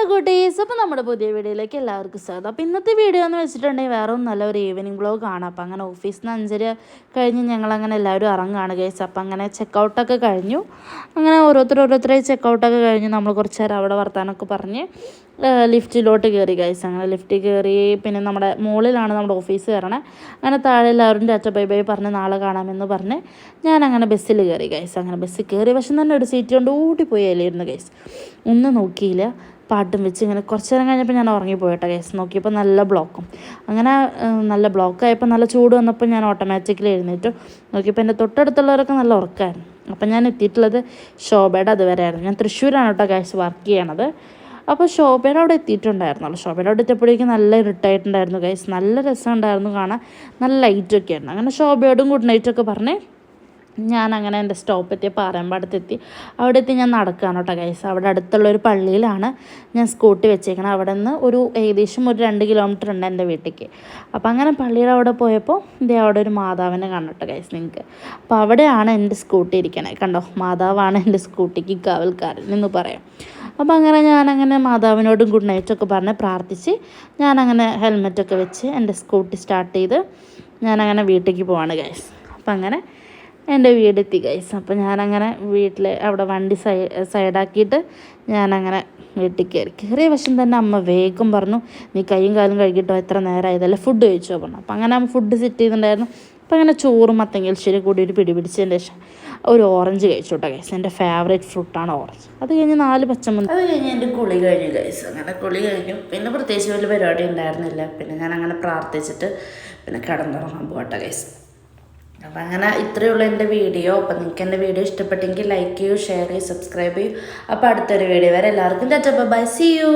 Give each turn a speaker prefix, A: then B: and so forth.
A: കുട്ടീസ്, അപ്പോൾ നമ്മുടെ പുതിയ വീഡിയോയിലേക്ക് എല്ലാവർക്കും സ്വാഗതം. അപ്പോൾ ഇന്നത്തെ വീഡിയോ എന്ന് വെച്ചിട്ടുണ്ടെങ്കിൽ വേറെ നല്ലൊരു ഈവനിങ് വ്ളോഗ് ആണ്. അപ്പോൾ അങ്ങനെ ഓഫീസിൽ നിന്ന് 5:30 കഴിഞ്ഞ് ഞങ്ങളങ്ങനെ എല്ലാവരും ഇറങ്ങുകയാണ് ഗൈസ്. അപ്പോൾ അങ്ങനെ ചെക്കൗട്ടൊക്കെ കഴിഞ്ഞു. അങ്ങനെ ഓരോരുത്തരായി ചെക്കൗട്ടൊക്കെ കഴിഞ്ഞ് നമ്മൾ കുറച്ച് നേരം അവിടെ വർത്താനമൊക്കെ പറഞ്ഞ് ലിഫ്റ്റിലോട്ട് കയറി ഗൈസ്. അങ്ങനെ ലിഫ്റ്റിൽ കയറി പിന്നെ നമ്മുടെ മുകളിലാണ് നമ്മുടെ ഓഫീസ് കയറണേ. അങ്ങനെ താഴെ എല്ലാവരും ടാറ്റ ബൈ ബൈ പറഞ്ഞ് നാളെ കാണാമെന്ന് പറഞ്ഞ് ഞാനങ്ങനെ ബസ്സിൽ കയറി ഗൈസ്. അങ്ങനെ ബസ്സിൽ കയറി പക്ഷെ തന്നെ ഒരു സീറ്റ് കൊണ്ട് ഓടിപ്പോയി അല്ലായിരുന്നു ഗൈസ്. ഒന്നും നോക്കിയില്ല, പാട്ടും വെച്ച് ഇങ്ങനെ കുറച്ച് നേരം കഴിഞ്ഞപ്പോൾ ഞാൻ ഉറങ്ങിപ്പോയിട്ടെ ഗൈസ്. നോക്കിയപ്പോൾ നല്ല ബ്ലോക്കും. അങ്ങനെ നല്ല ബ്ലോക്കായപ്പോൾ നല്ല ചൂട് വന്നപ്പോൾ ഞാൻ ഓട്ടോമാറ്റിക്കലി എഴുന്നേറ്റു. നോക്കിയപ്പോൾ എൻ്റെ തൊട്ടടുത്തുള്ളവരൊക്കെ നല്ല ഉറക്കമായിരുന്നു. അപ്പം ഞാൻ എത്തിയിട്ടുള്ളത് ശോഭയുടെ അതുവരെ ആയിരുന്നു. ഞാൻ തൃശ്ശൂരാണ് കേട്ടോ ഗൈസ് വർക്ക് ചെയ്യണത്. അപ്പോൾ ശോഭയുടെ അവിടെ എത്തിയിട്ടുണ്ടായിരുന്നല്ലോ. ശോഭയുടെ അവിടെ എത്തിയപ്പോഴേക്കും നല്ല ഇരുട്ടായിട്ടുണ്ടായിരുന്നു ഗൈസ്. നല്ല രസമുണ്ടായിരുന്നു കാണാൻ, നല്ല ലൈറ്റൊക്കെ ആയിരുന്നു. അങ്ങനെ ശോഭയോടും ഗുഡ് നൈറ്റൊക്കെ പറഞ്ഞ് ഞാനങ്ങനെ എൻ്റെ സ്റ്റോപ്പ് എത്തിയ പാറയമ്പാടത്തെത്തി. അവിടെ എത്തി ഞാൻ നടക്കുകയാണ് കേട്ടോ ഗൈസ്. അവിടെ അടുത്തുള്ളൊരു പള്ളിയിലാണ് ഞാൻ സ്കൂട്ടി വെച്ചേക്കണം. അവിടെ നിന്ന് ഏകദേശം ഒരു 2 കിലോമീറ്റർ ഉണ്ട് എൻ്റെ വീട്ടിലേക്ക്. അപ്പോൾ അങ്ങനെ പള്ളിയുടെ അവിടെ പോയപ്പോൾ അവിടെ ഒരു മാതാവിനെ കാണട്ടോ ഗൈസ് നിങ്ങൾക്ക്. അപ്പോൾ അവിടെയാണ് എൻ്റെ സ്കൂട്ടി ഇരിക്കണേ. കണ്ടോ, മാതാവാണ് എൻ്റെ സ്കൂട്ടിക്ക് കാവൽക്കാരൻ എന്ന് പറയാം. അപ്പോൾ അങ്ങനെ ഞാനങ്ങനെ മാതാവിനോടും ഗുഡ് നൈറ്റൊക്കെ പറഞ്ഞ് പ്രാർത്ഥിച്ച് ഞാനങ്ങനെ ഹെൽമെറ്റൊക്കെ വെച്ച് എൻ്റെ സ്കൂട്ടി സ്റ്റാർട്ട് ചെയ്ത് ഞാനങ്ങനെ വീട്ടിലേക്ക് പോവാണ് ഗൈസ്. അപ്പം അങ്ങനെ എൻ്റെ വീടെത്തി ഗൈസ്. അപ്പോൾ ഞാനങ്ങനെ വീട്ടിൽ അവിടെ വണ്ടി സൈഡാക്കിയിട്ട് ഞാനങ്ങനെ വീട്ടിൽ കയറിയ വശം തന്നെ അമ്മ വേഗം പറഞ്ഞു, നീ കൈയും കാലും കഴുകിയിട്ടോ, എത്ര നേരമായതല്ലേ, ഫുഡ് കഴിച്ചോ പറഞ്ഞു. അപ്പോൾ അങ്ങനെ അമ്മ ഫുഡ് സെറ്റ് ചെയ്തിട്ടുണ്ടായിരുന്നു. അപ്പോൾ അങ്ങനെ ചോറും മത്തങ്ങൽശ്ശേരി കൂടി ഒരു പിടിച്ചതിൻ്റെ ശേഷം ഒരു ഓറഞ്ച് കഴിച്ചു കേട്ടോ ഗൈസ്. എൻ്റെ ഫേവറേറ്റ് ഫ്രൂട്ടാണ് ഓറഞ്ച്. അത് കഴിഞ്ഞ് 4 പച്ചമുന്തി. അത് കഴിഞ്ഞ് എൻ്റെ കുളി കഴിഞ്ഞു ഗൈസ്. അങ്ങനെ കുളി കഴിഞ്ഞു. പിന്നെ പ്രത്യേകിച്ച് വലിയ പരിപാടി ഉണ്ടായിരുന്നില്ല. പിന്നെ ഞാൻ അങ്ങനെ പ്രാർത്ഥിച്ചിട്ട് പിന്നെ കിടന്നുറങ്ങാൻ പോകട്ടെ ഗൈസ്. അപ്പം അങ്ങനെ ഇത്രയേ ഉള്ളൂ എൻ്റെ വീഡിയോ. അപ്പം നിങ്ങൾക്ക് എൻ്റെ വീഡിയോ ഇഷ്ടപ്പെട്ടെങ്കിൽ ലൈക്ക് ചെയ്യൂ, ഷെയർ ചെയ്യൂ, സബ്സ്ക്രൈബ് ചെയ്യൂ. അപ്പോൾ അടുത്തൊരു വീഡിയോ വരെ എല്ലാവർക്കും ടാറ്റാ ബൈ, സീ യു.